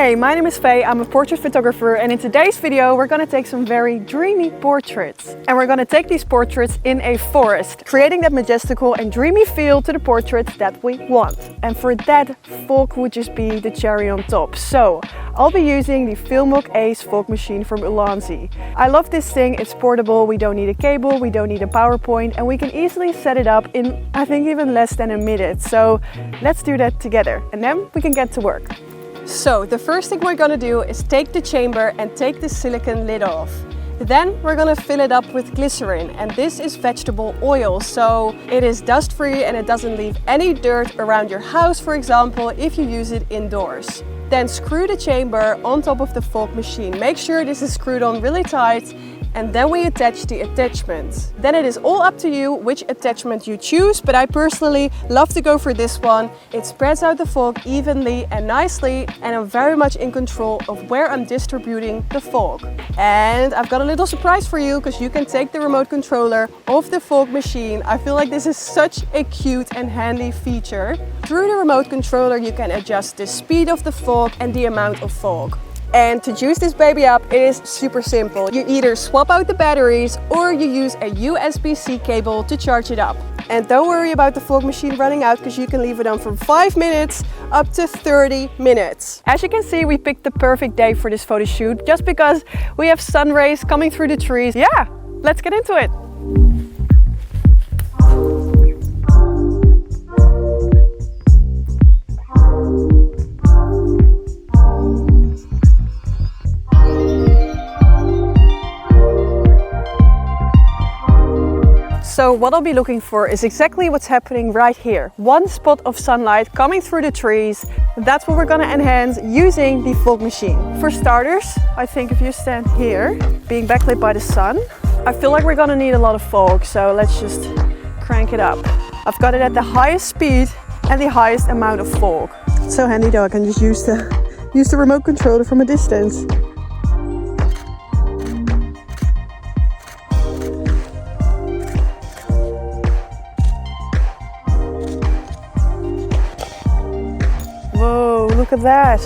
Hey, my name is Faye, I'm a portrait photographer, and in today's video we're gonna take some very dreamy portraits. And we're gonna take these portraits in a forest, creating that majestical and dreamy feel to the portraits that we want. And for that, fog would just be the cherry on top. So I'll be using the Filmok Ace Fog Machine from Ulanzi. I love this thing, it's portable, we don't need a cable, we don't need a PowerPoint, and we can easily set it up in, I think, even less than a minute. So let's do that together, and then we can get to work. So the first thing we're gonna do is take the chamber and take the silicone lid off. Then we're gonna fill it up with glycerin, and this is vegetable oil, so it is dust free and it doesn't leave any dirt around your house, for example, if you use it indoors. Then screw the chamber on top of the fog machine. Make sure this is screwed on really tight, and then we attach the attachment. Then it is all up to you which attachment you choose, but I personally love to go for this one. It spreads out the fog evenly and nicely, and I'm very much in control of where I'm distributing the fog. And I've got a little surprise for you, because you can take the remote controller of the fog machine. I feel like this is such a cute and handy feature. Through the remote controller you can adjust the speed of the fog and the amount of fog. And to juice this baby up, it is super simple. You either swap out the batteries or you use a USB-C cable to charge it up. And don't worry about the fog machine running out, because you can leave it on from 5 minutes up to 30 minutes. As you can see, we picked the perfect day for this photo shoot, just because we have sun rays coming through the trees. Yeah, let's get into it. So what I'll be looking for is exactly what's happening right here. One spot of sunlight coming through the trees. That's what we're gonna enhance using the fog machine. For starters, I think if you stand here, being backlit by the sun, I feel like we're gonna need a lot of fog, so let's just crank it up. I've got it at the highest speed and the highest amount of fog. It's so handy though, I can just use the remote controller from a distance. Whoa, look at that.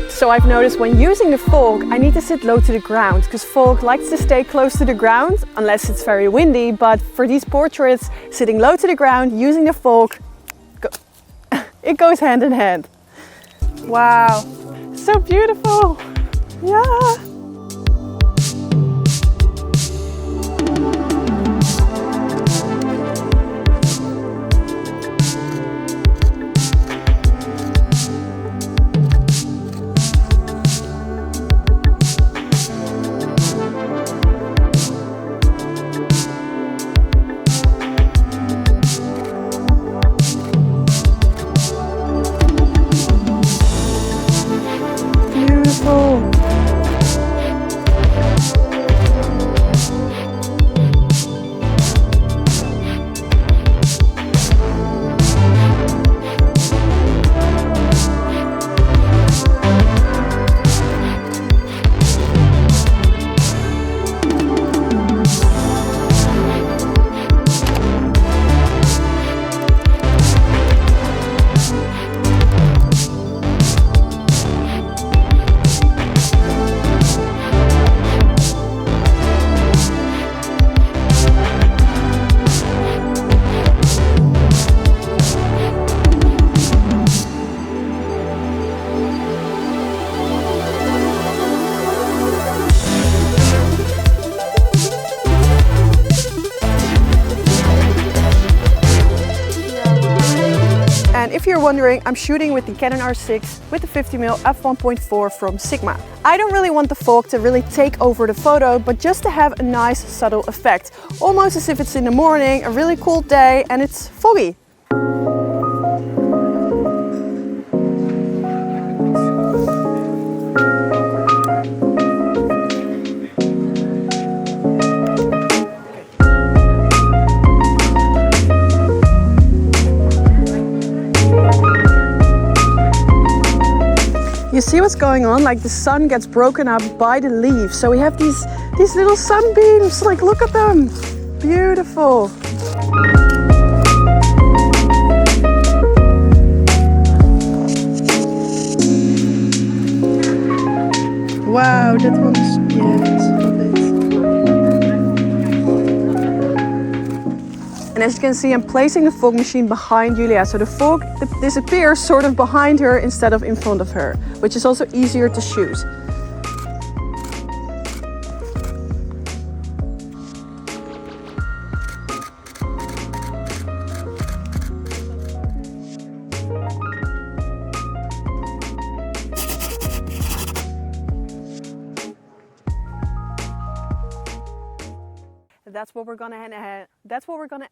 So I've noticed when using the fog, I need to sit low to the ground, because fog likes to stay close to the ground unless it's very windy. But for these portraits, sitting low to the ground, using the fog, it goes hand in hand. Wow. So beautiful! Yeah! And if you're wondering, I'm shooting with the Canon R6 with the 50mm f1.4 from Sigma. I don't really want the fog to really take over the photo, but just to have a nice subtle effect. Almost as if it's in the morning, a really cold day, and it's foggy. You see what's going on? Like the sun gets broken up by the leaves. So we have these little sunbeams. Like, look at them. Beautiful. Wow, that one's, yes, love it. And as you can see, I'm placing the fog machine behind Julia, so the fog disappears sort of behind her instead of in front of her, which is also easier to shoot. That's what we're gonna